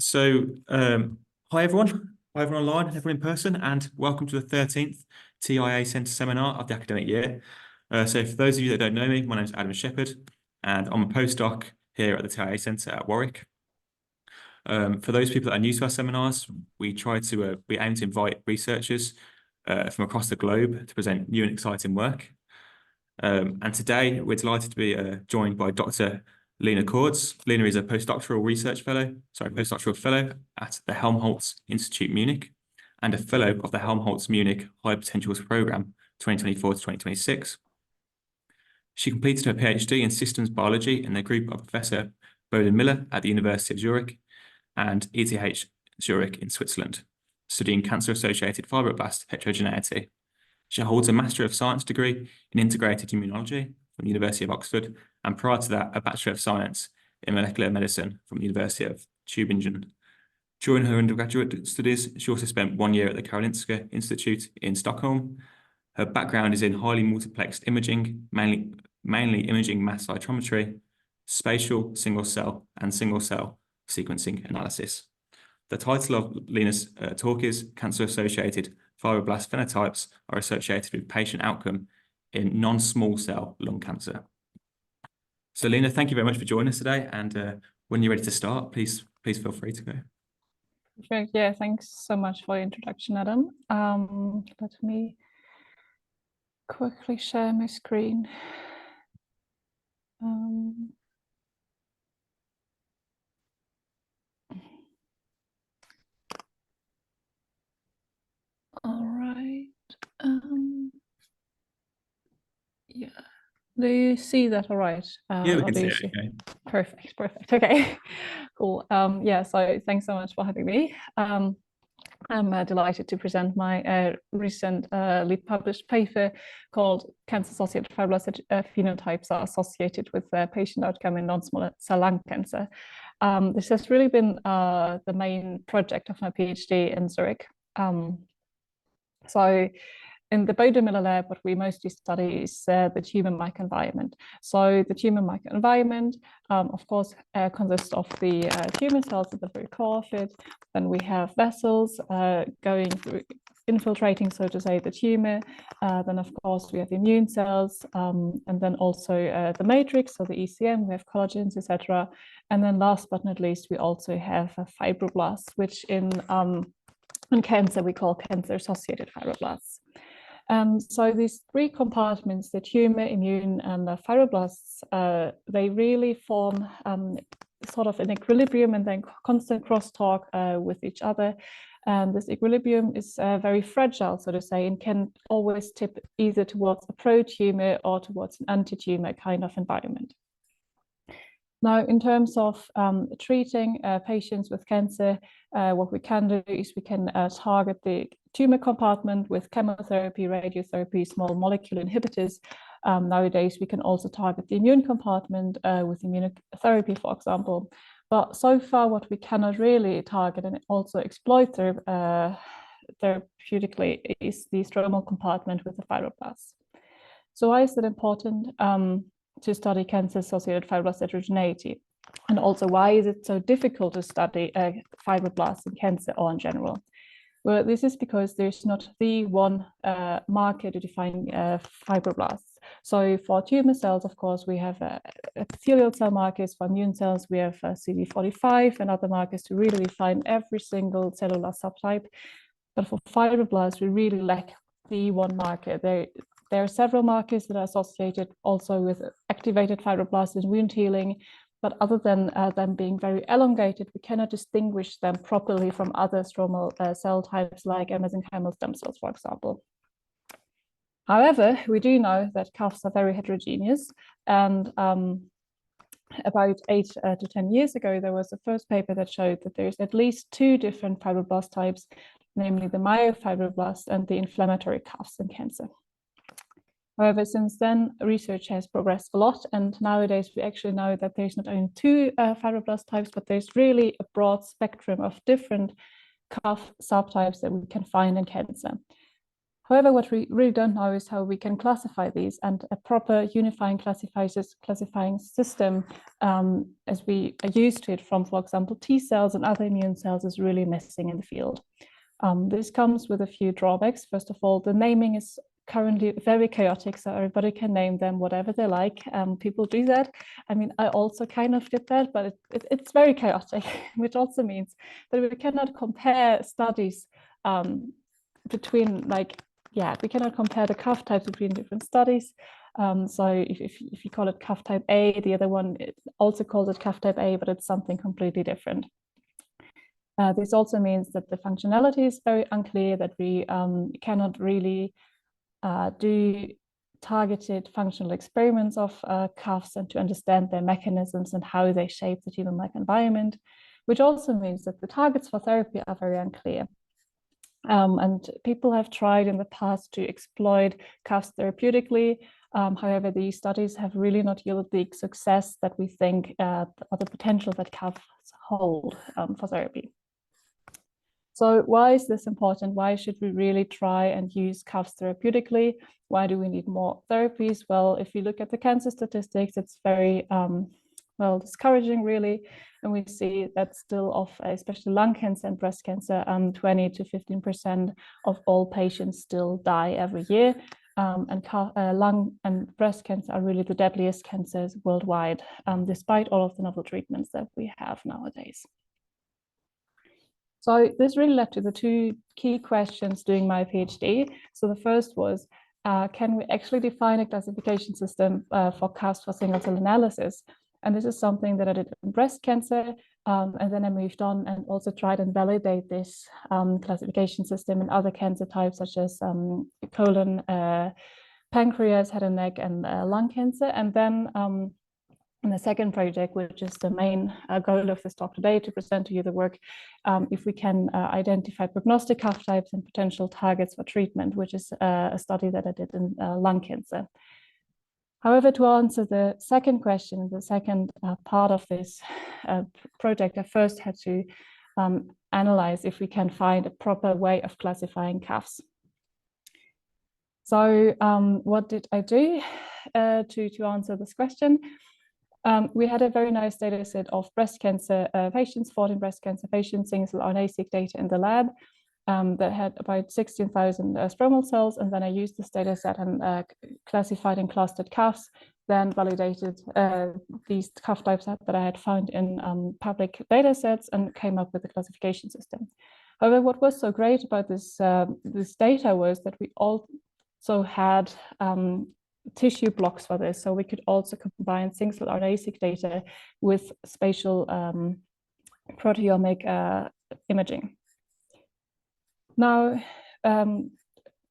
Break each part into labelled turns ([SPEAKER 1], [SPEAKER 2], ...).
[SPEAKER 1] Hi everyone, hi everyone online, everyone in person, and welcome to the 13th TIA Centre Seminar of the academic year. So for those of you that don't know me, my name is Adam Shepherd, and I'm a postdoc here at the TIA Centre at Warwick. For those people that are new to our seminars, we aim to invite researchers from across the globe to present new and exciting work. And today we're delighted to be joined by Dr. Lena Cords. Lena is a postdoctoral fellow at the Helmholtz Institute Munich and a fellow of the Helmholtz Munich High Potentials Programme 2024 to 2026. She completed her PhD in systems biology in the group of Professor Boden Miller at the University of Zurich and ETH Zurich in Switzerland, studying cancer-associated fibroblast heterogeneity. She holds a Master of Science degree in integrated immunology from the University of Oxford, and prior to that, a Bachelor of Science in molecular medicine from the University of Tübingen. During her undergraduate studies, she also spent 1 year at the Karolinska Institute in Stockholm. Her background is in highly multiplexed imaging, mainly imaging mass cytometry, spatial, single-cell, and single-cell sequencing analysis. The title of Lena's talk is Cancer-Associated Fibroblast Phenotypes are Associated with Patient Outcome in Non-Small Cell Lung Cancer. So Lena, thank you very much for joining us today. And when you're ready to start, please feel free to go.
[SPEAKER 2] Perfect. Yeah, thanks so much for the introduction, Adam. Let me quickly share my screen. All right. Yeah. Do you see that all right?
[SPEAKER 1] Yeah, we can see it. Okay.
[SPEAKER 2] Perfect. Okay, cool. Yeah, so thanks so much for having me. I'm delighted to present my recent lead published paper called Cancer-Associated Fibroblast Phenotypes are Associated with Patient Outcome in Non-Small Cell Lung Cancer. This has really been the main project of my PhD in Zurich. So in the Boden Miller lab, what we mostly study is the tumor microenvironment. So the tumor microenvironment, of course, consists of the tumor cells at the very core of it. Then we have vessels going through, infiltrating, so to say, the tumor. Then, of course, we have immune cells, and then also the matrix, so the ECM, we have collagens, etc. And then last but not least, we also have fibroblasts, which in cancer we call cancer-associated fibroblasts. So these three compartments, the tumor, immune, and the fibroblasts, they really form sort of an equilibrium and then constant crosstalk with each other. And this equilibrium is very fragile, so to say, and can always tip either towards a pro-tumor or towards an anti-tumor kind of environment. Now, in terms of treating patients with cancer, what we can do is we can target the tumor compartment with chemotherapy, radiotherapy, small molecule inhibitors. Nowadays, we can also target the immune compartment with immunotherapy, for example. But so far, what we cannot really target and also exploit therapeutically is the stromal compartment with the fibroblasts. So why is that important to study cancer-associated fibroblast heterogeneity? And also, why is it so difficult to study fibroblasts in cancer or in general? Well, this is because there's not the one marker to define fibroblasts. So for tumor cells, of course, we have epithelial cell markers. For immune cells, we have CD45 and other markers to really define every single cellular subtype. But for fibroblasts, we really lack the one marker. There are several markers that are associated also with activated fibroblasts and wound healing, but other than them being very elongated, we cannot distinguish them properly from other stromal cell types like mesenchymal stem cells, for example. However, we do know that CAFs are very heterogeneous, and about 8 to 10 years ago, there was the first paper that showed that there's at least 2 different fibroblast types, namely the myofibroblasts and the inflammatory CAFs in cancer. However, since then, research has progressed a lot, and nowadays we actually know that there's not only 2 fibroblast types, but there's really a broad spectrum of different CAF subtypes that we can find in cancer. However, what we really don't know is how we can classify these, and a proper unifying classifying system, as we are used to it from, for example, T cells and other immune cells, is really missing in the field. This comes with a few drawbacks. First of all, the naming is currently very chaotic, so everybody can name them whatever they like. People do that. I mean, I also kind of did that, but it's very chaotic, which also means that we cannot compare studies between, like, we cannot compare the CAF types between different studies. So if you call it CAF type A, the other one also calls it CAF type A, but it's something completely different. This also means that the functionality is very unclear, that we cannot really do targeted functional experiments of CAFs and to understand their mechanisms and how they shape the tumor microenvironment, which also means that the targets for therapy are very unclear. And people have tried in the past to exploit CAFs therapeutically. However, these studies have really not yielded the success that we think, or the potential that CAFs hold for therapy. So why is this important? Why should we really try and use CAFs therapeutically? Why do we need more therapies? Well, if you look at the cancer statistics, it's very discouraging, really. And we see that still of especially lung cancer and breast cancer, 20 to 15% of all patients still die every year. And lung and breast cancer are really the deadliest cancers worldwide, despite all of the novel treatments that we have nowadays. So this really led to the two key questions during my PhD. So the first was, can we actually define a classification system for CAFs for single cell analysis? And this is something that I did in breast cancer. And then I moved on and also tried and validate this classification system in other cancer types, such as colon, pancreas, head and neck, and lung cancer. And then in the second project, which is the main goal of this talk today, to present to you the work, if we can identify prognostic CAF types and potential targets for treatment, which is a study that I did in lung cancer. However, to answer the second question, the second part of this project, I first had to analyze if we can find a proper way of classifying CAFs. So what did I do to answer this question? We had a very nice data set of breast cancer patients, 14 breast cancer patients, single RNA-seq data in the lab that had about 16,000 stromal cells. And then I used this data set and classified and clustered CAFs, then validated these CAF types that I had found in public data sets and came up with a classification system. However, what was so great about this data was that we also had tissue blocks for this. So we could also combine single RNA-seq data with spatial proteomic imaging. Now,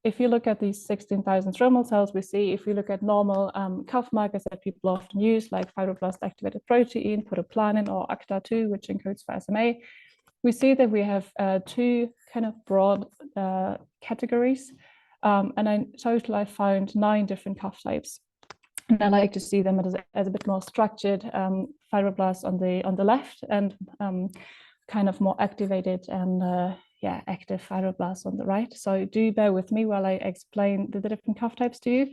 [SPEAKER 2] if you look at these 16,000 stromal cells, we see if we look at normal CAF markers that people often use, like fibroblast activated protein, protoplanin, or ACTA2, which encodes for SMA, we see that we have two kind of broad categories. And in total, I found 9 different CAF types. And I like to see them as a bit more structured fibroblasts on the left, and kind of more activated and active fibroblasts on the right. So do bear with me while I explain the different CAF types to you.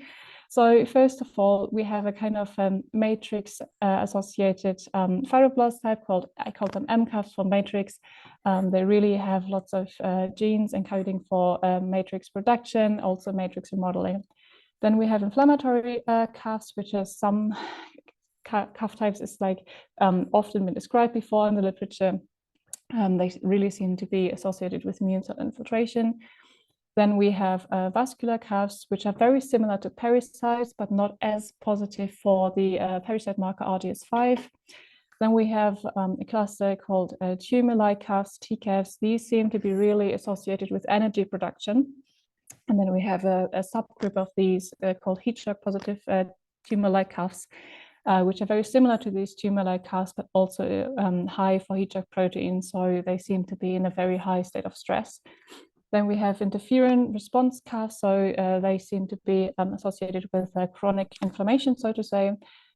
[SPEAKER 2] So first of all, we have a kind of matrix associated fibroblast type I call them MCAFs for matrix. They really have lots of genes encoding for matrix production, also matrix remodeling. Then we have inflammatory CAFs, which are some CAF types is like often been described before in the literature. They really seem to be associated with immune cell infiltration. Then we have vascular CAFs, which are very similar to pericytes, but not as positive for the pericyte marker RDS5. Then we have a cluster called tumor-like CAFs, TCAFs. These seem to be really associated with energy production. And then we have a subgroup of these called heat shock positive tumor-like CAFs, which are very similar to these tumor-like CAFs, but also high for heat shock protein. So they seem to be in a very high state of stress. Then we have interferon-response CAFs, so they seem to be associated with chronic inflammation, so to say.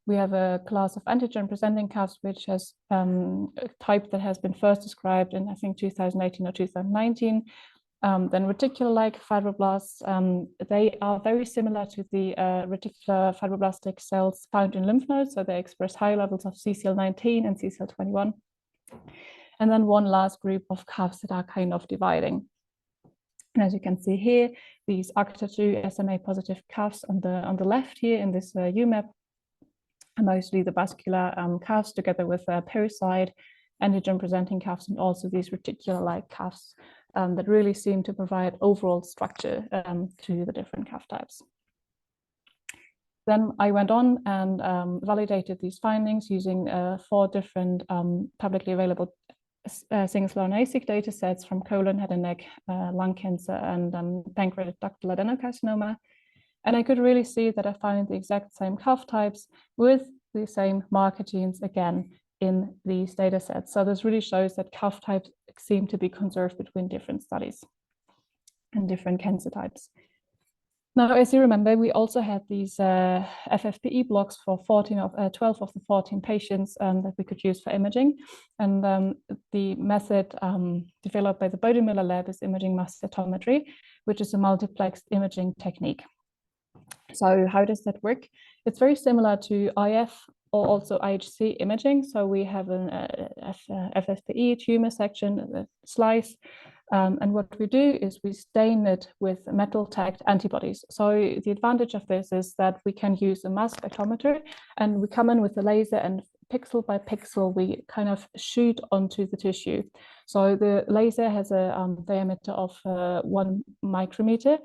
[SPEAKER 2] We have a class of antigen-presenting CAFs, which has a type that has been first described in, I think, 2018 or 2019. Then reticular-like fibroblasts, they are very similar to the reticular fibroblastic cells found in lymph nodes. So they express high levels of CCL19 and CCL21. And then one last group of CAFs that are kind of dividing. And as you can see here, these ACTA2 SMA positive CAFs on the left here in this UMAP are mostly the vascular CAFs together with pericyte, antigen presenting CAFs, and also these reticular-like CAFs that really seem to provide overall structure to the different CAF types. Then I went on and validated these findings using 4 different publicly available single-cell RNA-seq data sets from colon, head and neck, lung cancer, and pancreatic ductal adenocarcinoma. And I could really see that I found the exact same CAF types with the same marker genes again in these data sets. So this really shows that CAF types seem to be conserved between different studies and different cancer types. Now, as you remember, we also had these FFPE blocks for 12 of the 14 patients that we could use for imaging. And the method developed by the Bode-Miller lab is imaging mass cytometry, which is a multiplexed imaging technique. So how does that work? It's very similar to IF or also IHC imaging. So we have an FFPE tumor section, a slice, and what we do is we stain it with metal-tagged antibodies. So the advantage of this is that we can use a mass spectrometer, and we come in with a laser, and pixel by pixel, we kind of shoot onto the tissue. So the laser has a diameter of 1 micrometer.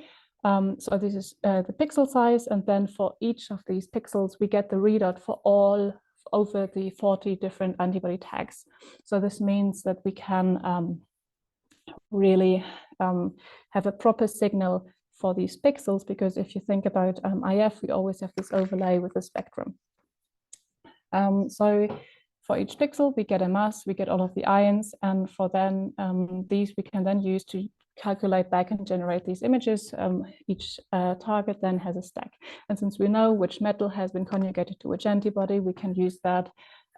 [SPEAKER 2] So this is the pixel size, and then for each of these pixels, we get the readout for all over the 40 different antibody tags. So this means that we can really have a proper signal for these pixels, because if you think about IF, we always have this overlay with the spectrum. So for each pixel, we get a mass, we get all of the ions, and for then these we can then use to calculate back and generate these images. Each target then has a stack. And since we know which metal has been conjugated to which antibody, we can use that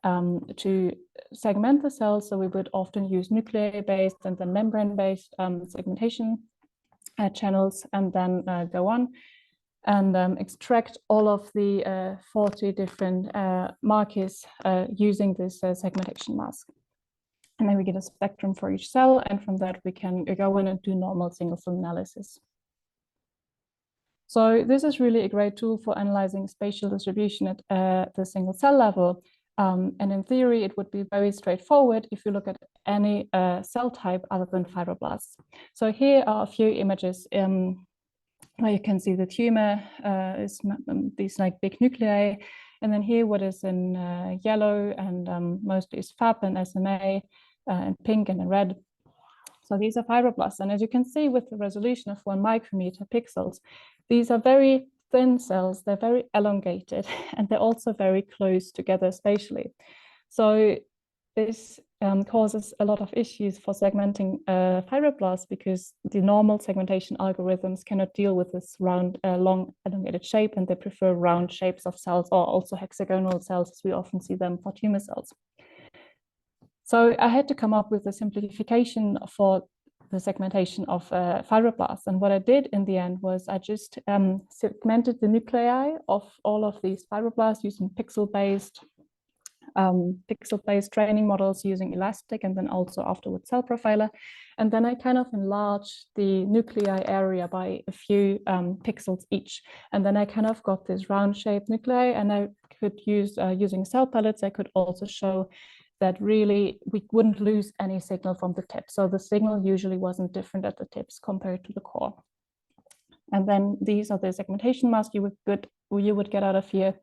[SPEAKER 2] to segment the cells. So we would often use nuclei-based and then membrane-based segmentation channels, and then go on and extract all of the 40 different markers using this segmentation mask. And then we get a spectrum for each cell, and from that we can go in and do normal single-cell analysis. So this is really a great tool for analyzing spatial distribution at the single cell level. And in theory, it would be very straightforward if you look at any cell type other than fibroblasts. So here are a few images where you can see the tumor is these like big nuclei. And then here what is in yellow and mostly is Fab and SMA, and pink and in red. So these are fibroblasts. And as you can see with the resolution of 1 micrometer pixels, these are very thin cells, they're very elongated, and they're also very close together spatially. So this causes a lot of issues for segmenting fibroblasts, because the normal segmentation algorithms cannot deal with this round, long elongated shape, and they prefer round shapes of cells, or also hexagonal cells, as we often see them for tumor cells. So I had to come up with a simplification for the segmentation of fibroblasts. And what I did in the end was I just segmented the nuclei of all of these fibroblasts using pixel-based training models using Elastic, and then also afterwards Cell Profiler. And then I kind of enlarged the nuclei area by a few pixels each. And then I kind of got this round-shaped nuclei, and I could use, using cell palettes, I could also show that really we wouldn't lose any signal from the tip. So the signal usually wasn't different at the tips compared to the core. And then these are the segmentation masks you would get out of here.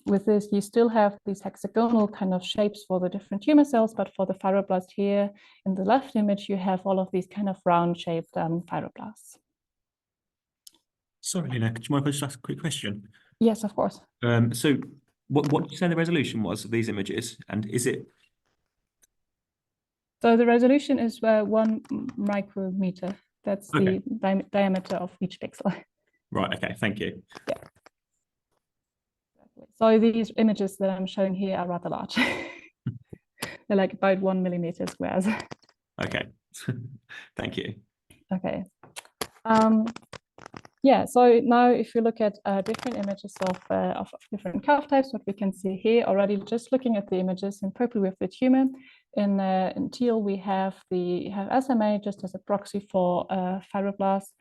[SPEAKER 2] With this, you still have these hexagonal kind of shapes for the different tumor cells, but for the fibroblast here in the left image, you have all of these kind of round-shaped fibroblasts.
[SPEAKER 1] Sorry, Lena, could you mind if I just ask a quick question?
[SPEAKER 2] Yes, of course.
[SPEAKER 1] So what did you say the resolution was of these images, and is it?
[SPEAKER 2] So the resolution is 1 micrometer. That's the diameter of each pixel.
[SPEAKER 1] Right, okay, thank you.
[SPEAKER 2] Yeah. So these images that I'm showing here are rather large. They're like about 1 millimeter squares.
[SPEAKER 1] Okay, thank you.
[SPEAKER 2] Okay. Yeah, so now if you look at different images of different calf types, what we can see here already, just looking at the images, in purple we have the tumor, in teal we have SMA just as a proxy for fibroblasts,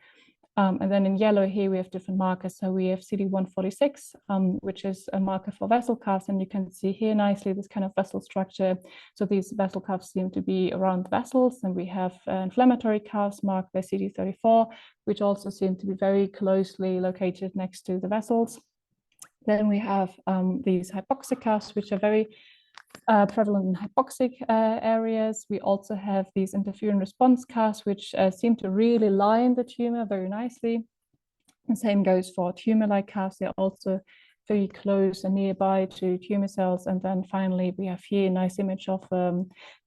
[SPEAKER 2] and then in yellow here we have different markers. So we have CD146, which is a marker for vessel calves, and you can see here nicely this kind of vessel structure. So these vessel calves seem to be around vessels, and we have inflammatory calves marked by CD34, which also seem to be very closely located next to the vessels. Then we have these hypoxic calves, which are very prevalent in hypoxic areas. We also have these interferon-response calves, which seem to really line the tumor very nicely. The same goes for tumor-like calves. They're also very close and nearby to tumor cells. And then finally, we have here a nice image of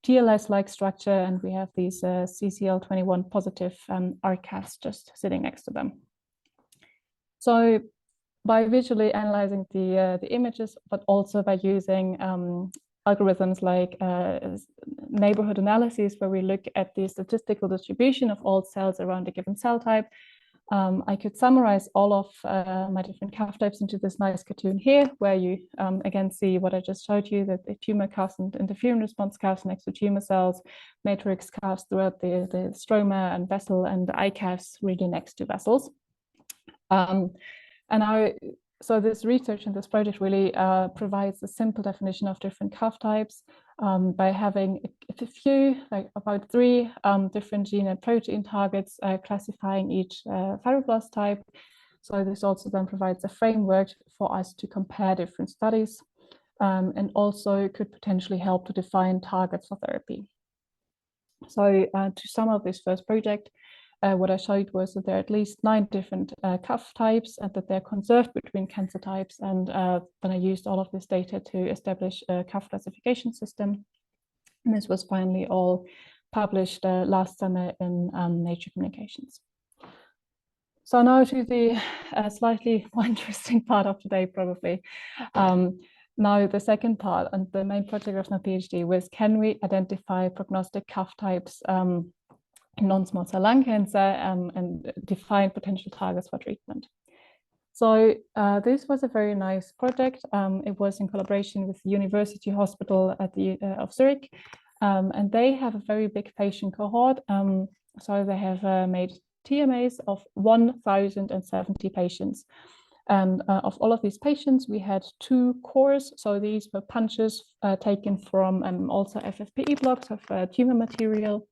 [SPEAKER 2] TLS-like structure, and we have these CCL21 positive ARC calves just sitting next to them. So by visually analyzing the images, but also by using algorithms like neighborhood analysis, where we look at the statistical distribution of all cells around a given cell type, I could summarize all of my different calf types into this nice cartoon here, where you again see what I just showed you, that the tumor calves and interferon response calves next to tumor cells, matrix calves throughout the stroma, and vessel and eye calves really next to vessels. So this research and this project really provides a simple definition of different calf types by having a few, like about 3 different gene and protein targets, classifying each fibroblast type. So this also then provides a framework for us to compare different studies, and also could potentially help to define targets for therapy. So to sum up this first project, what I showed was that there are at least 9 different calf types, and that they're conserved between cancer types. And then I used all of this data to establish a calf classification system. And this was finally all published last summer in Nature Communications. So now to the slightly more interesting part of today, probably. Now the second part, and the main project of my PhD, was, can we identify prognostic calf types in non-small cell lung cancer, and define potential targets for treatment. So this was a very nice project. It was in collaboration with the University Hospital of Zurich, and they have a very big patient cohort. So they have made TMAs of 1,070 patients. And of all of these patients, we had 2 cores. So these were punches taken from also FFPE blocks of tumor material.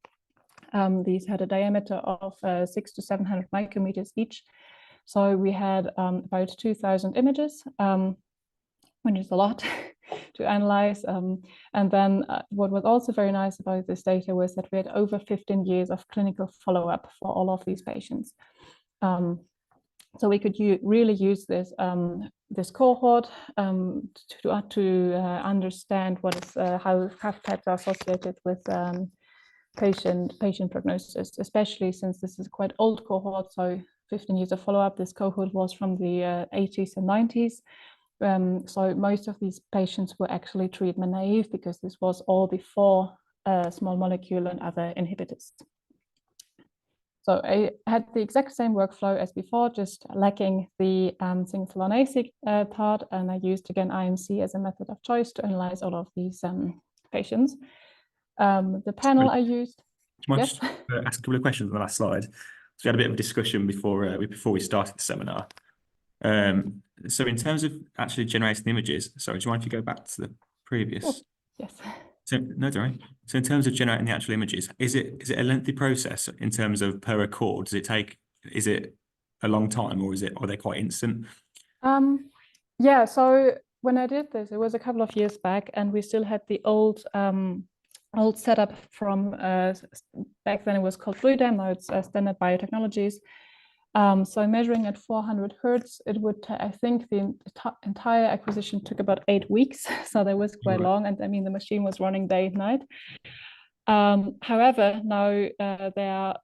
[SPEAKER 2] These had a diameter of 600 to 700 micrometers each. So we had about 2,000 images, which is a lot to analyze. And then what was also very nice about this data was that we had over 15 years of clinical follow-up for all of these patients. So we could really use this this cohort to understand what is how calf types are associated with patient prognosis, especially since this is a quite old cohort. So 15 years of follow-up. This cohort was from the 80s and 90s. So most of these patients were actually treatment naive, because this was all before small molecule and other inhibitors. So I had the exact same workflow as before, just lacking the single RNA part, and I used again IMC as a method of choice to analyze all of these patients. The panel I used.
[SPEAKER 1] Do you mind just ask a couple of questions on the last slide? So we had a bit of a discussion before we started the seminar. So in terms of actually generating the images, sorry, do you mind if you go back to the previous?
[SPEAKER 2] Oh, yes.
[SPEAKER 1] So no, don't worry. So in terms of generating the actual images, is it a lengthy process in terms of per record? Is it a long time, or are they quite instant?
[SPEAKER 2] Yeah, so when I did this, it was a couple of years back, and we still had the old setup from back then. It was called Fluidem, now it's Standard Biotechnologies. So measuring at 400 hertz, it would, I think the entire acquisition took about 8 weeks. So that was quite long. And I mean, the machine was running day and night. However, now there are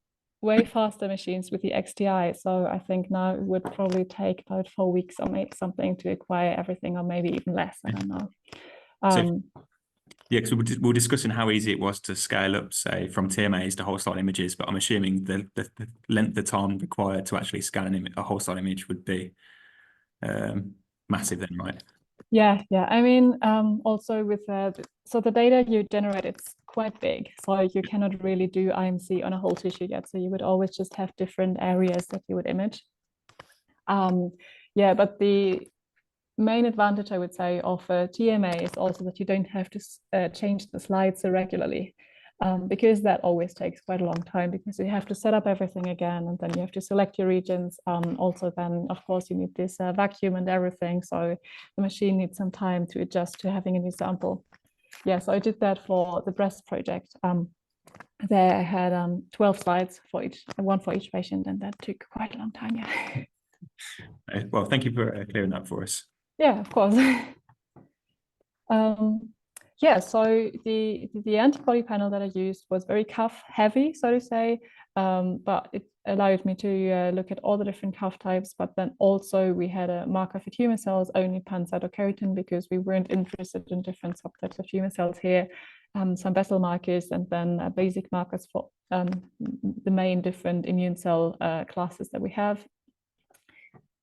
[SPEAKER 2] way faster machines with the XTI. So I think now it would probably take about 4 weeks or maybe something to acquire everything, or maybe even less. I don't know.
[SPEAKER 1] Yeah, because we were discussing how easy it was to scale up, say, from TMAs to whole cell images, but I'm assuming the length of time required to actually scan a whole cell image would be massive then, right?
[SPEAKER 2] Yeah, yeah. I mean, also with so the data you generate, it's quite big. So you cannot really do IMC on a whole tissue yet. So you would always just have different areas that you would image. Yeah, but the main advantage, I would say, of TMA is also that you don't have to change the slides so regularly. Because that always takes quite a long time, because you have to set up everything again, and then you have to select your regions. Also, then of course you need this vacuum and everything, so the machine needs some time to adjust to having a new sample. Yeah, so I did that for the breast project. There I had 12 slides for each, one for each patient, and that took quite a long time. Yeah.
[SPEAKER 1] Well, thank you for clearing that for us.
[SPEAKER 2] Yeah, of course. Yeah, so the antibody panel that I used was very cuff heavy, so to say, but it allowed me to look at all the different cuff types. But then also we had a marker for tumor cells, only pancytokeratin, because we weren't interested in different subtypes of tumor cells here. Some vessel markers, and then basic markers for the main different immune cell classes that we have.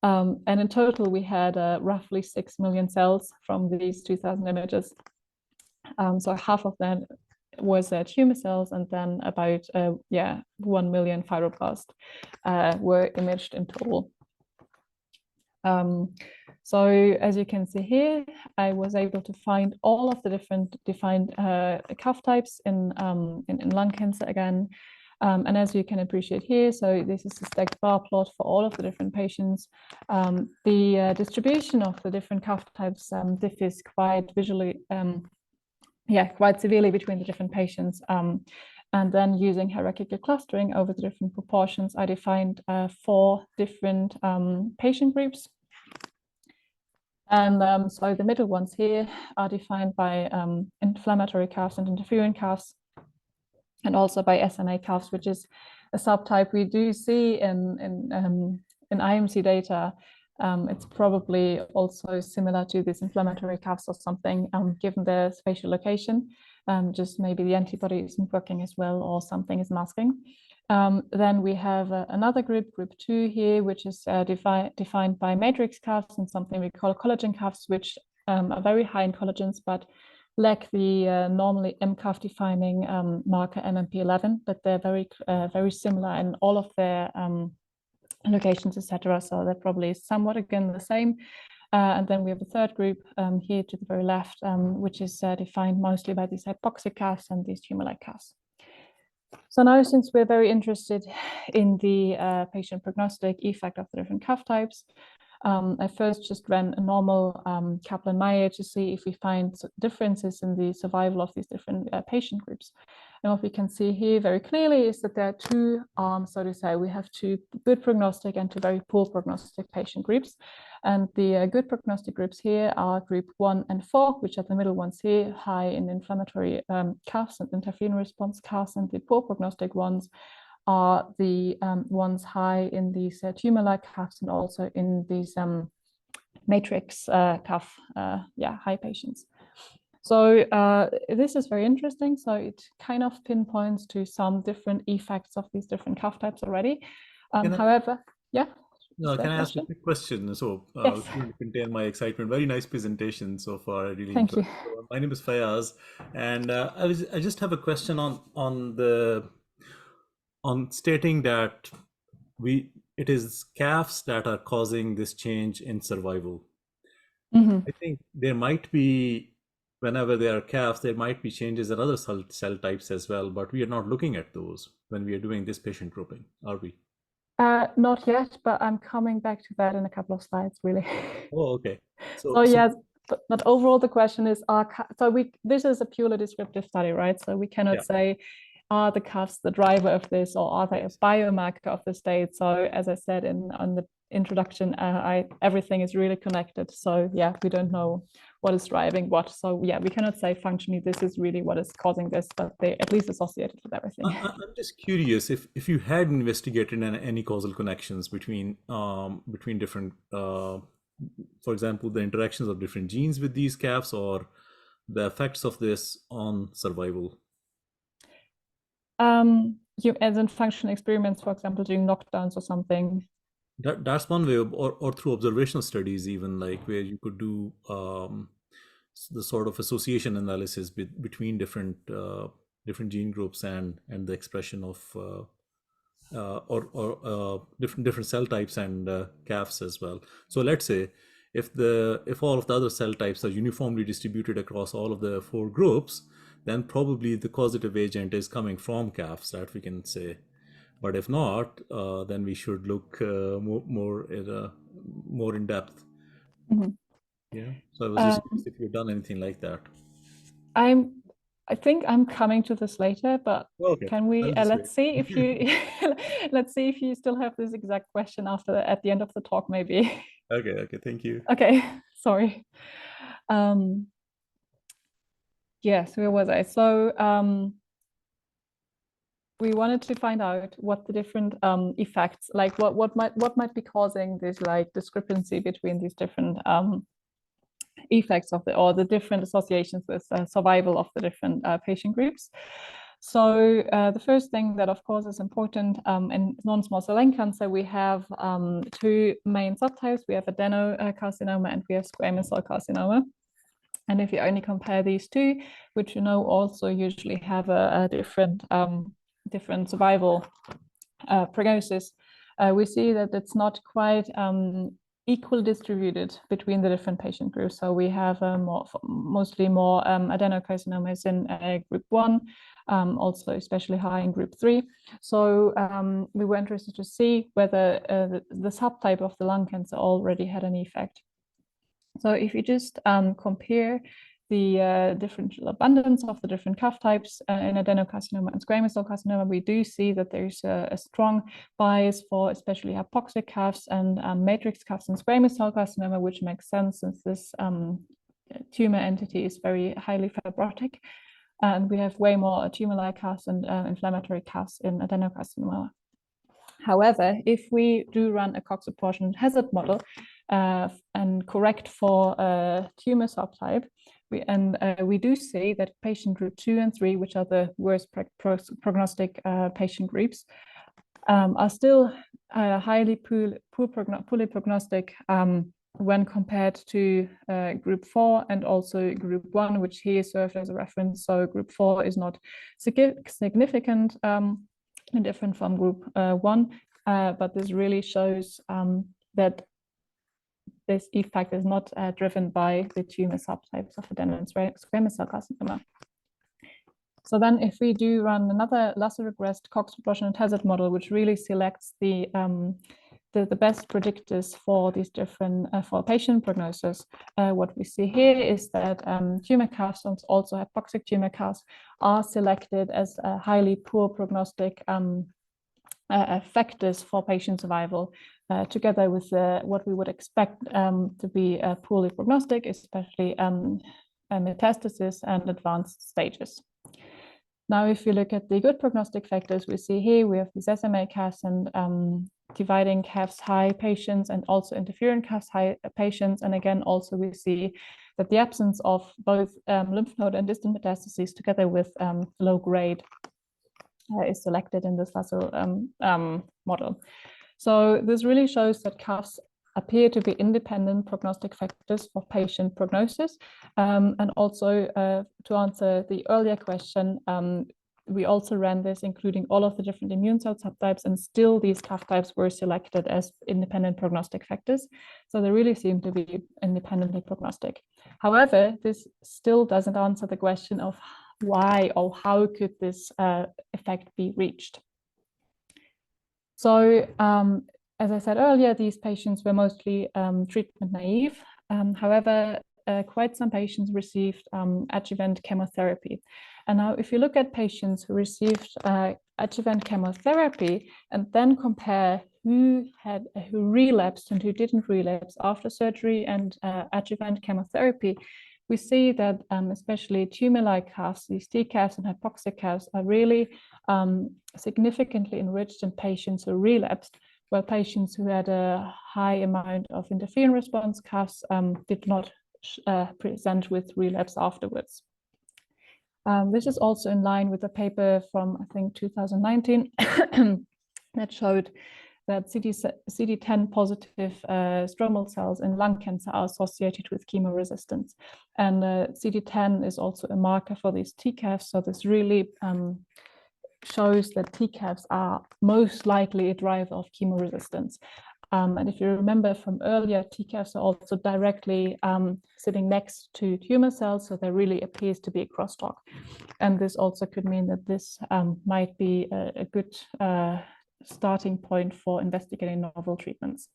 [SPEAKER 2] And in total, we had roughly 6 million cells from these 2,000 images. So half of that was tumor cells, and then about 1 million fibroblasts were imaged in total. So as you can see here, I was able to find all of the different defined cuff types in lung cancer again. And as you can appreciate here, so this is a stacked bar plot for all of the different patients. The distribution of the different cuff types differs quite visually, quite severely between the different patients. And then using hierarchical clustering over the different proportions, I defined 4 different patient groups. And so the middle ones here are defined by inflammatory cuffs and interferon cuffs, and also by SMA cuffs, which is a subtype we do see in IMC data. It's probably also similar to this inflammatory cuffs or something, given their spatial location. Just maybe the antibody isn't working as well, or something is masking. Then we have another group 2 here, which is defined by matrix cuffs and something we call collagen cuffs, which are very high in collagens, but lack the normally MCUF defining marker MMP11, but they're very similar in all of their locations, etc. So they're probably somewhat again the same. And then we have a third group here to the very left, which is defined mostly by these hypoxic cuffs and these tumor-like cuffs. So now, since we're very interested in the patient prognostic effect of the different cuff types, I first just ran a normal Kaplan-Meier to see if we find differences in the survival of these different patient groups. And what we can see here very clearly is that there are 2 arms, so to say. We have 2 good prognostic and 2 very poor prognostic patient groups. And the good prognostic groups here are group 1 and 4, which are the middle ones here, high in inflammatory cuffs and interferon-response cuffs, and the poor prognostic ones are the ones high in these tumor-like cuffs, and also in these matrix cuff high patients. So this is very interesting. So it kind of pinpoints to some different effects of these different cuff types already. However, yeah.
[SPEAKER 3] No, can I ask a quick question? So,
[SPEAKER 2] yes.
[SPEAKER 3] to contain my excitement, very nice presentation so far. I really
[SPEAKER 2] Thank
[SPEAKER 3] enjoyed
[SPEAKER 2] you.
[SPEAKER 3] it. So, my name is Fayaz, and I just have a question on stating that it is calves that are causing this change in survival. I think there might be, whenever there are calves, there might be changes in other cell types as well, but we are not looking at those when we are doing this patient grouping, are we?
[SPEAKER 2] Not yet, but I'm coming back to that in a couple of slides, really.
[SPEAKER 3] Oh, okay.
[SPEAKER 2] So yes, but overall the question is, this is a purely descriptive study, right? So we cannot say, are the cuffs the driver of this, or are they a biomarker of the state? So as I said on the introduction, everything is really connected. So yeah, we don't know what is driving what. So yeah, we cannot say functionally this is really what is causing this, but they at least associated with everything.
[SPEAKER 3] I'm just curious if you had investigated any causal connections between different, for example, the interactions of different genes with these calves, or the effects of this on survival?
[SPEAKER 2] You as in function experiments, for example, doing knockdowns or something.
[SPEAKER 3] That's one way, or through observational studies, even like where you could do the sort of association analysis between different gene groups and the expression of different cell types and CAFs as well. So let's say if all of the other cell types are uniformly distributed across all of the 4 groups, then probably the causative agent is coming from CAFs, that we can say. But if not, then we should look more in depth.
[SPEAKER 2] Mm-hmm.
[SPEAKER 3] Yeah. So I was just curious if you've done anything like that.
[SPEAKER 2] I think I'm coming to this later, but
[SPEAKER 3] okay.
[SPEAKER 2] Can we let's see if you let's see if you still have this exact question at the end of the talk, maybe.
[SPEAKER 3] Okay, thank you.
[SPEAKER 2] Okay, sorry. Yes, where was I? So we wanted to find out what the different effects, like what might be causing this like discrepancy between these different effects of the different associations with survival of the different patient groups. So the first thing that of course is important in non-small cell lung cancer, we have 2 main subtypes. We have adenocarcinoma and we have squamous cell carcinoma. And if you only compare these 2, which you know also usually have a different survival prognosis, we see that it's not quite equally distributed between the different patient groups. So we have mostly more adenocarcinomas in group 1, also especially high in group 3. So we were interested to see whether the subtype of the lung cancer already had an effect. So if you just compare the differential abundance of the different CAF types in adenocarcinoma and squamous cell carcinoma, we do see that there's a strong bias for especially hypoxic CAFs and matrix CAFs in squamous cell carcinoma, which makes sense since this tumor entity is very highly fibrotic. And we have way more tumor-like CAFs and inflammatory CAFs in adenocarcinoma. However, if we do run a Cox proportionate hazard model and correct for a tumor subtype, we do see that patient group 2 and 3, which are the worst prognostic patient groups, are still highly poorly prognostic when compared to group 4 and also group 1, which here served as a reference. So group 4 is not significant and different from group 1, but this really shows that this effect is not driven by the tumor subtypes of adeno and squamous cell carcinoma. So then if we do run another lasso regressed Cox proportionate hazard model, which really selects the best predictors for these different for patient prognosis, what we see here is that tumor CAFs, also hypoxic tumor CAFs, are selected as highly poor prognostic factors for patient survival, together with what we would expect to be poorly prognostic, especially metastasis and advanced stages. Now, if you look at the good prognostic factors, we see here we have the SMA CAFs and dividing CAFs high patients and also interferon CAFs high patients. And again, also we see that the absence of both lymph node and distant metastases together with low grade is selected in this lasso model. So this really shows that CAFs appear to be independent prognostic factors for patient prognosis. And also to answer the earlier question, we also ran this including all of the different immune cell subtypes, and still these CAF types were selected as independent prognostic factors. So they really seem to be independently prognostic. However, this still doesn't answer the question of why or how could this effect be reached. So as I said earlier, these patients were mostly treatment naive. However, quite some patients received adjuvant chemotherapy. And now if you look at patients who received adjuvant chemotherapy and then compare who relapsed and who didn't relapse after surgery and adjuvant chemotherapy, we see that especially tumor-like CAFs, these TCAFs and hypoxic CAFs, are really significantly enriched in patients who relapsed, while patients who had a high amount of interferon-response CAFs did not present with relapse afterwards. This is also in line with a paper from, I think, 2019 that showed that CD10 positive stromal cells in lung cancer are associated with chemoresistance. And CD10 is also a marker for these TCAFs. So this really shows that TCAFs are most likely a driver of chemoresistance. And if you remember from earlier, TCAFs are also directly sitting next to tumor cells, so there really appears to be a crosstalk. And this also could mean that this might be a good starting point for investigating novel treatments.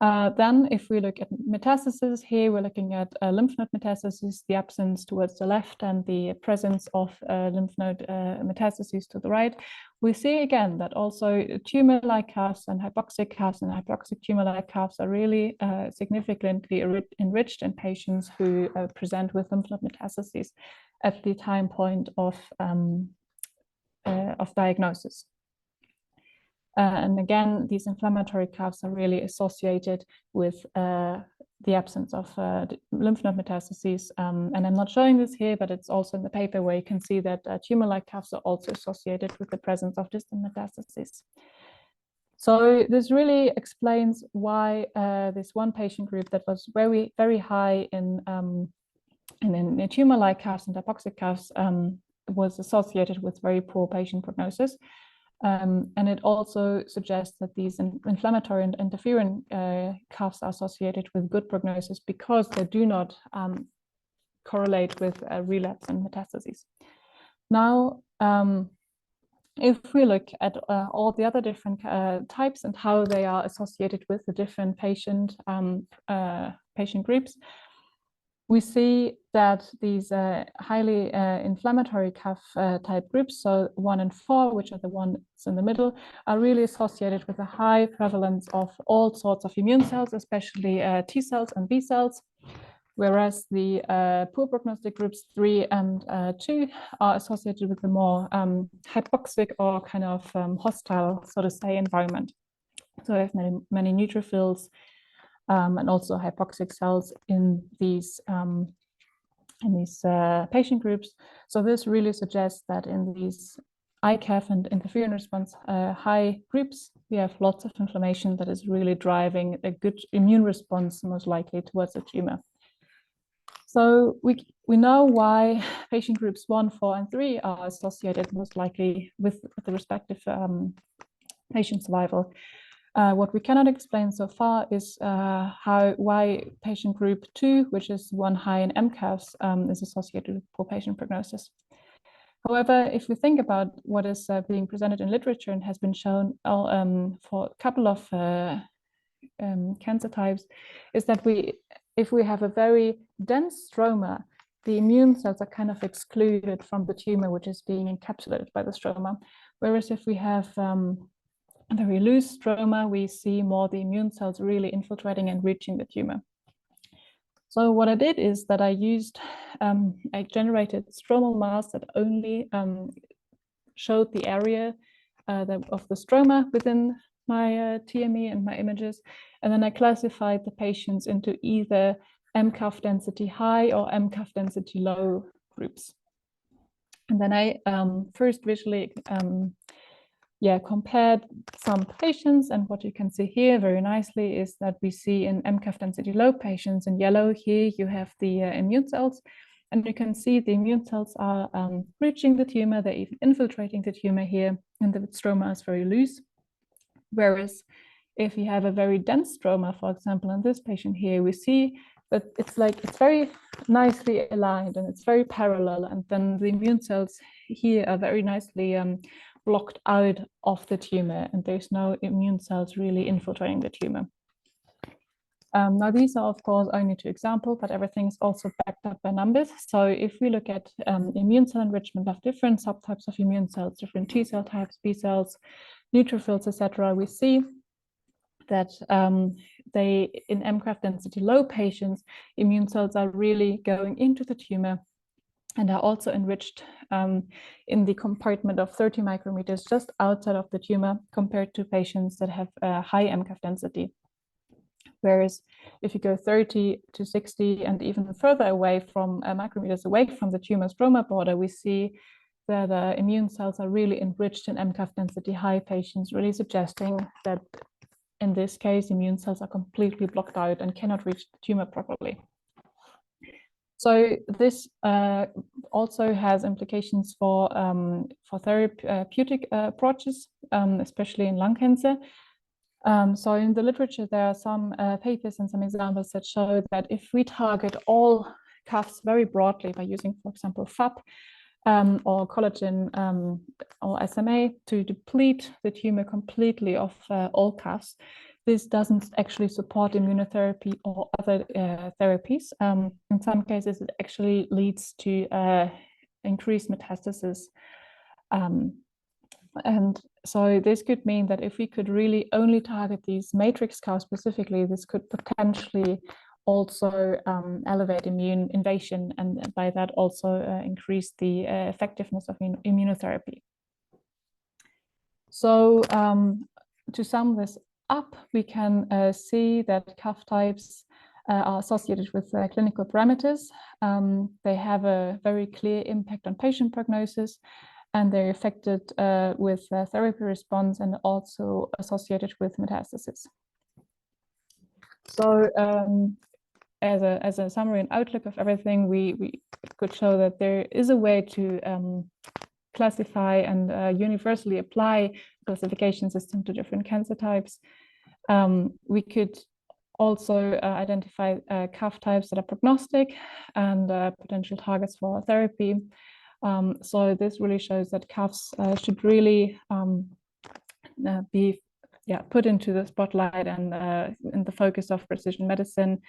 [SPEAKER 2] Then if we look at metastasis, here we're looking at lymph node metastasis, the absence towards the left and the presence of lymph node metastases to the right. We see again that also tumor-like CAFs and hypoxic CAFs and hypoxic tumor-like CAFs are really significantly enriched in patients who present with lymph node metastases at the time point of diagnosis. And again, these inflammatory CAFs are really associated with the absence of lymph node metastases. And I'm not showing this here, but it's also in the paper where you can see that tumor-like CAFs are also associated with the presence of distant metastases. So this really explains why this one patient group that was very, very high in tumor-like CAFs and hypoxic CAFs was associated with very poor patient prognosis. And it also suggests that these inflammatory and interferon CAFs are associated with good prognosis because they do not correlate with relapse and metastases. Now, if we look at all the other different types and how they are associated with the different patient groups, we see that these highly inflammatory CAF type groups, so 1 and 4, which are the ones in the middle, are really associated with a high prevalence of all sorts of immune cells, especially T cells and B cells, whereas the poor prognostic groups 3 and 2 are associated with a more hypoxic or kind of hostile, so to say, environment. So we have many neutrophils, and also hypoxic cells in these patient groups. So this really suggests that in these ICAF and interferon response high groups, we have lots of inflammation that is really driving a good immune response, most likely towards the tumor. So we know why patient groups 1, 4, and 3 are associated most likely with the respective patient survival. What we cannot explain so far is why patient group 2, which is 1 high in MCAFs, is associated with poor patient prognosis. However, if we think about what is being presented in literature and has been shown for a couple of cancer types, is that if we have a very dense stroma, the immune cells are kind of excluded from the tumor, which is being encapsulated by the stroma. Whereas if we have a very loose stroma, we see more the immune cells really infiltrating and reaching the tumor. So what I did is that I generated stromal masks that only showed the area of the stroma within my TME and my images. And then I classified the patients into either MCAF density high or MCAF density low groups. And then I first visually compared some patients, and what you can see here very nicely is that we see in MCAF density low patients in yellow here you have the immune cells, and you can see the immune cells are reaching the tumor, they're even infiltrating the tumor here, and the stroma is very loose. Whereas if you have a very dense stroma, for example, in this patient here, we see that it's very nicely aligned and it's very parallel, and then the immune cells here are very nicely blocked out of the tumor, and there's no immune cells really infiltrating the tumor. Now these are of course only 2 examples, but everything is also backed up by numbers. So if we look at immune cell enrichment of different subtypes of immune cells, different T cell types, B cells, neutrophils, etc., we see that in MCAF density low patients, immune cells are really going into the tumor and are also enriched in the compartment of 30 micrometers just outside of the tumor, compared to patients that have a high MCAF density. Whereas if you go 30 to 60 and even further away from micrometers away from the tumor stroma border, we see that the immune cells are really enriched in MCAF density high patients, really suggesting that in this case, immune cells are completely blocked out and cannot reach the tumor properly. So this also has implications for therapeutic approaches, especially in lung cancer. So in the literature, there are some papers and some examples that show that if we target all CAFs very broadly by using, for example, FAP or collagen or SMA to deplete the tumor completely of all CAFs, this doesn't actually support immunotherapy or other therapies. In some cases, it actually leads to increased metastasis. And so this could mean that if we could really only target these matrix CAFs specifically, this could potentially also elevate immune invasion and by that also increase the effectiveness of immunotherapy. So to sum this up, we can see that CAF types are associated with clinical parameters. They have a very clear impact on patient prognosis, and they're affected with therapy response and also associated with metastasis. So as a summary and outlook of everything, we could show that there is a way to classify and universally apply classification system to different cancer types. We could also identify CAF types that are prognostic and potential targets for therapy. So this really shows that CAFs should really be put into the spotlight and in the focus of precision medicine.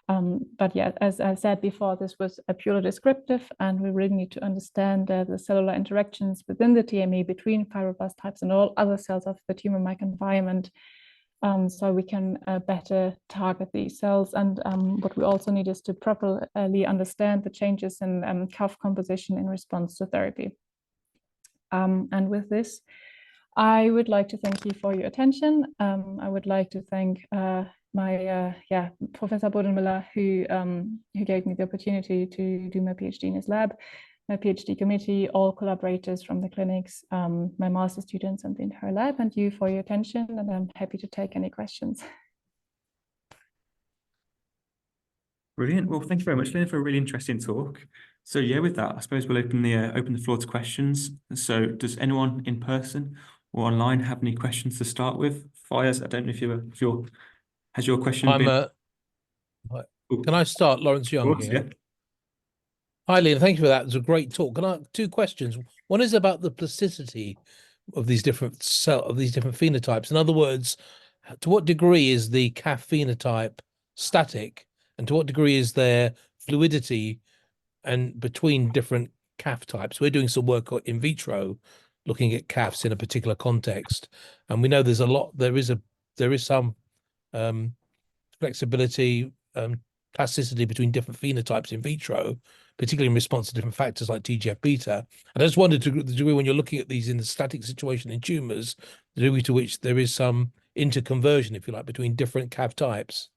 [SPEAKER 2] But yeah, as I said before, this was a purely descriptive, and we really need to understand the cellular interactions within the TME between fibroblast types and all other cells of the tumor microenvironment, so we can better target these cells. And what we also need is to properly understand the changes in CAF composition in response to therapy. And with this, I would like to thank you for your attention. I would like to thank my Professor Bodenmiller, who gave me the opportunity to do my PhD in his lab, my PhD committee, all collaborators from the clinics, my master students and the entire lab, and you for your attention, and I'm happy to take any questions.
[SPEAKER 1] Brilliant. Well, thank you very much, Lena, for a really interesting talk. So yeah, with that, I suppose we'll open the floor to questions. So does anyone in person or online have any questions to start with? Fires, I don't know if you're has your question been?
[SPEAKER 4] Can I start? Lawrence Young
[SPEAKER 1] Course,
[SPEAKER 4] here.
[SPEAKER 1] yeah.
[SPEAKER 4] Hi, Lena. Thank you for that. It was a great talk. Can I two questions? One is about the plasticity of these different phenotypes. In other words, to what degree is the CAF phenotype static, and to what degree is there fluidity and between different CAF types? We're doing some work in vitro, looking at CAFs in a particular context, and we know there's a lot. There is some flexibility, plasticity between different phenotypes in vitro, particularly in response to different factors like TGF-beta. And I just wondered to the degree when you're looking at these in the static situation in tumors, the degree to which there is some interconversion, if you like, between different CAF types.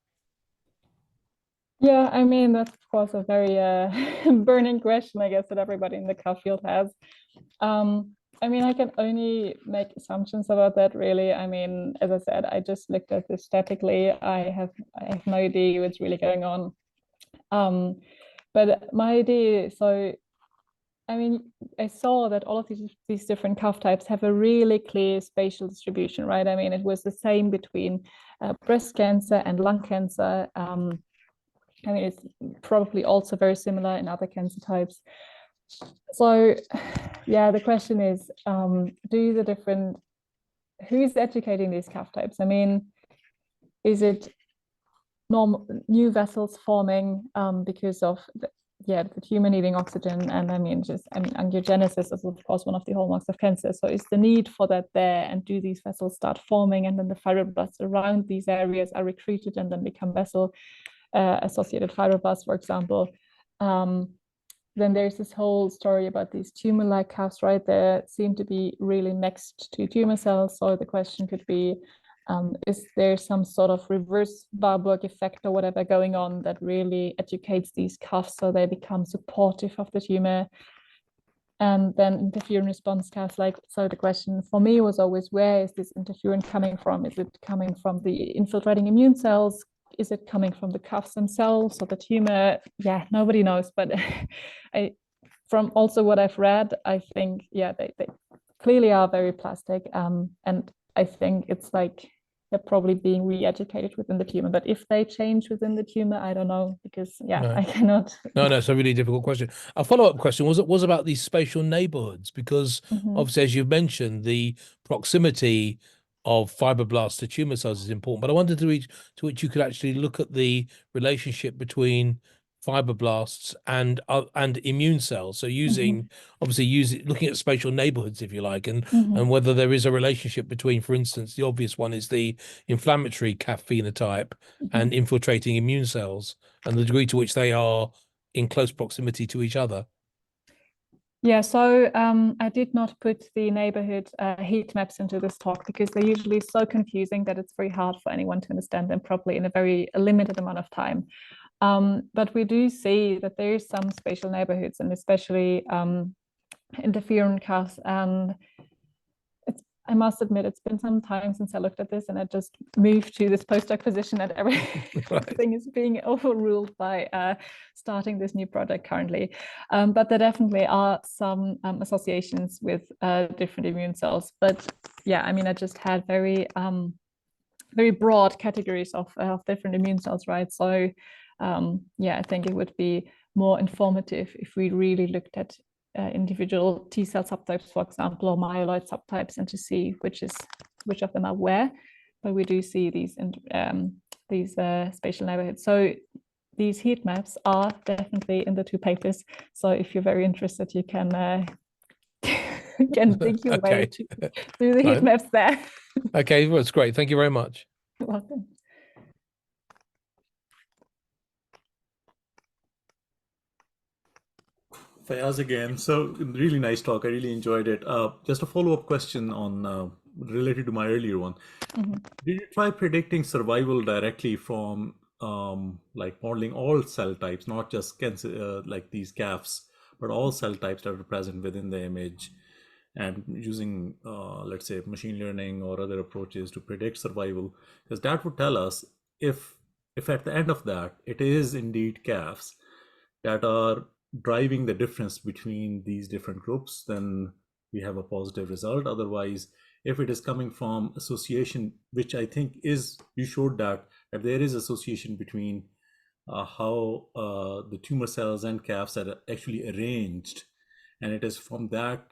[SPEAKER 2] Yeah, I mean, that's of course a very burning question, I guess, that everybody in the CAF field has. I mean, I can only make assumptions about that, really. I mean, as I said, I just looked at this statically. I have no idea what's really going on. But my idea, so, I mean, I saw that all of these different CAF types have a really clear spatial distribution, right? I mean, it was the same between breast cancer and lung cancer. I mean, it's probably also very similar in other cancer types. So, yeah, the question is, who's educating these CAF types? I mean, is it new vessels forming because of the tumor needing oxygen? And I mean, angiogenesis is of course one of the hallmarks of cancer. So is the need for that there, and do these vessels start forming, and then the fibroblasts around these areas are recruited and then become vessel associated fibroblasts, for example? Then there's this whole story about these tumor-like CAFs, right? They seem to be really next to tumor cells. So the question could be, Is there some sort of reverse Warburg effect or whatever going on that really educates these cuffs so they become supportive of the tumor? And then interferon response cuffs, like, so the question for me was always, where is this interferon coming from? Is it coming from the infiltrating immune cells? Is it coming from the cuffs themselves or the tumor? Yeah, nobody knows. But from also what I've read, I think, yeah, they clearly are very plastic. And I think it's like they're probably being re-educated within the tumor. But if they change within the tumor, I don't know, because yeah,
[SPEAKER 4] No.
[SPEAKER 2] I cannot.
[SPEAKER 4] No, it's a really difficult question. A follow-up question was about these spatial neighborhoods, because obviously, as you've mentioned, the proximity of fibroblasts to tumor cells is important. But I wanted to which you could actually look at the relationship between fibroblasts and immune cells. So looking at spatial neighborhoods, if you like, and whether there is a relationship between, for instance, the obvious one is the inflammatory CAF phenotype and infiltrating immune cells, and the degree to which they are in close proximity to each other.
[SPEAKER 2] Yeah, so I did not put the neighborhood heat maps into this talk because they're usually so confusing that it's very hard for anyone to understand them properly in a very limited amount of time. But we do see that there is some spatial neighborhoods, and especially interferon cuffs. And I must admit, it's been some time since I looked at this, and I just moved to this postdoc position, and everything is being overruled by starting this new project currently. But there definitely are some associations with different immune cells. But yeah, I mean, I just had very broad categories of different immune cells, right? So yeah, I think it would be more informative if we really looked at individual T cell subtypes, for example, or myeloid subtypes, and to see which of them are where. But we do see these spatial neighborhoods. So these heat maps are definitely in the two papers. So if you're very interested, you can dig your way through the heat maps there.
[SPEAKER 4] Okay, well, that's great. Thank you very much.
[SPEAKER 2] You're welcome.
[SPEAKER 3] Fayaz again. So really nice talk. I really enjoyed it. Just a follow-up question on related to my earlier one. Did you try predicting survival directly from like modeling all cell types, not just cancer, like these CAFs, but all cell types that are present within the image, and using let's say machine learning or other approaches to predict survival? Because that would tell us if at the end of that it is indeed CAFs that are driving the difference between these different groups, then we have a positive result. Otherwise, if it is coming from association, which I think is, you showed that there is association between how the tumor cells and CAFs are actually arranged, and it is from that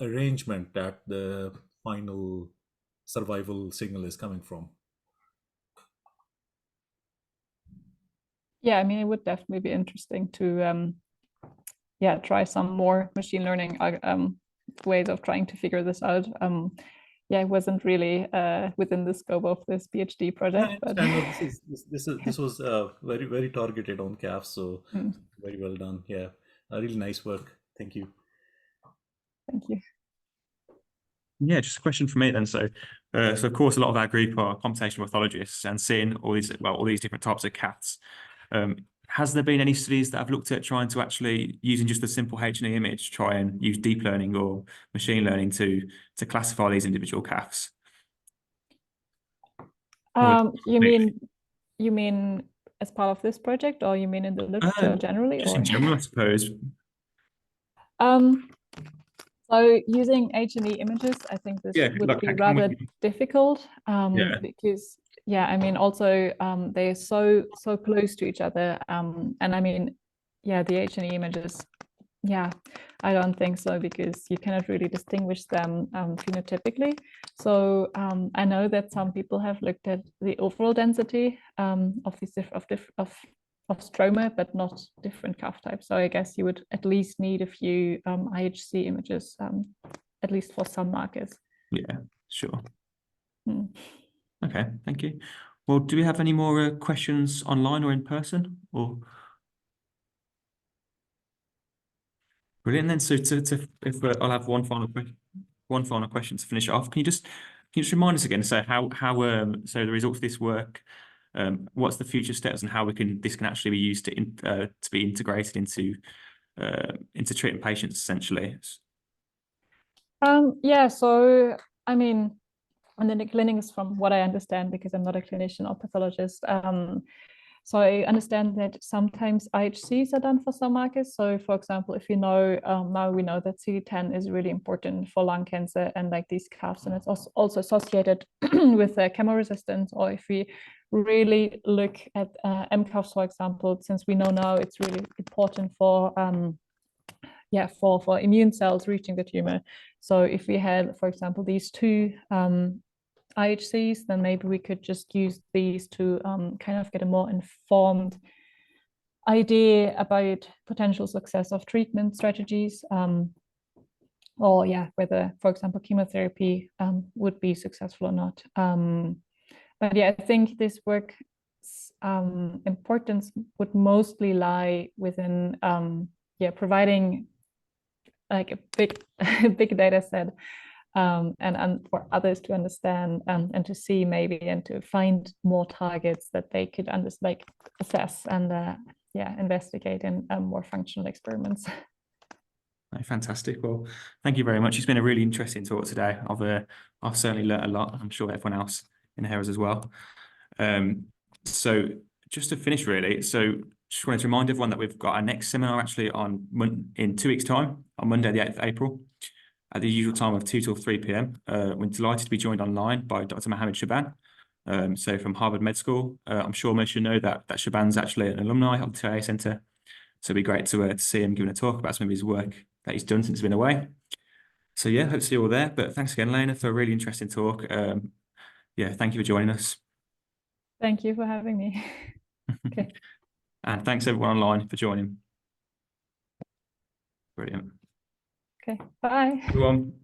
[SPEAKER 3] arrangement that the final survival signal is coming from.
[SPEAKER 2] Yeah, I mean, it would definitely be interesting to try some more machine learning ways of trying to figure this out. Yeah, it wasn't really within the scope of this PhD project.
[SPEAKER 3] But this was very, very targeted on CAFs, so very well done. Yeah, really nice work. Thank you.
[SPEAKER 2] Thank you.
[SPEAKER 1] Yeah, just a question for me then. So of course, a lot of our group are computational pathologists, and seeing all these different types of CAFs. Has there been any studies that have looked at trying to actually, using just a simple H&E image, try and use deep learning or machine learning to classify these individual CAFs?
[SPEAKER 2] You mean as part of this project, or you mean in the literature generally?
[SPEAKER 1] Just in general, I suppose.
[SPEAKER 2] So using H&E images, I think this would be rather difficult because, yeah, I mean, also they're so close to each other. And I mean, yeah, the H&E images, yeah, I don't think so, because you cannot really distinguish them phenotypically. So I know that some people have looked at the overall density of these of stroma, but not different CAF types. So I guess you would at least need a few IHC images, at least for some markers.
[SPEAKER 1] Yeah, sure. Okay, thank you. Well, do we have any more questions online or in person? Or brilliant. Then, so if I'll have one final question to finish off. Can you just you just remind us again? So so the results of this work, what's the future steps and how this can actually be used to be integrated into treating patients essentially?
[SPEAKER 2] Yeah, so I mean, and in the clinics, from what I understand, because I'm not a clinician or pathologist, so I understand that sometimes IHCs are done for some markers. So for example, if you know, now we know that CD10 is really important for lung cancer and like these CAFs, and it's also associated with chemo resistance. Or if we really look at MCAFs, for example, since we know now it's really important for for immune cells reaching the tumor. So if we had, for example, these two IHCs, then maybe we could just use these to kind of get a more informed idea about potential success of treatment strategies, or whether, for example, chemotherapy would be successful or not. But I think this work's importance would mostly lie within providing like a big data set, and for others to understand and to see maybe and to find more targets that they could assess and investigate in more functional experiments.
[SPEAKER 1] Fantastic. Well, thank you very much. It's been a really interesting talk today. I've certainly learned a lot. I'm sure everyone else in here has as well. So just to finish really, so just wanted to remind everyone that we've got our next seminar actually in 2 weeks' time, on Monday, the 8th of April, at the usual time of 2 till 3 p.m. We're delighted to be joined online by Dr. Mohammed Shaban, so from Harvard Med School. I'm sure most of you know that Shaban's actually an alumni of the TIA Centre, so it'd be great to see him giving a talk about some of his work that he's done since he's been away. So yeah, hope to see you all there. But thanks again, Lena, for a really interesting talk. Thank you for joining us.
[SPEAKER 2] Thank you for having me. Okay.
[SPEAKER 1] And thanks everyone online for joining. Brilliant.
[SPEAKER 2] Okay, bye.
[SPEAKER 1] Everyone.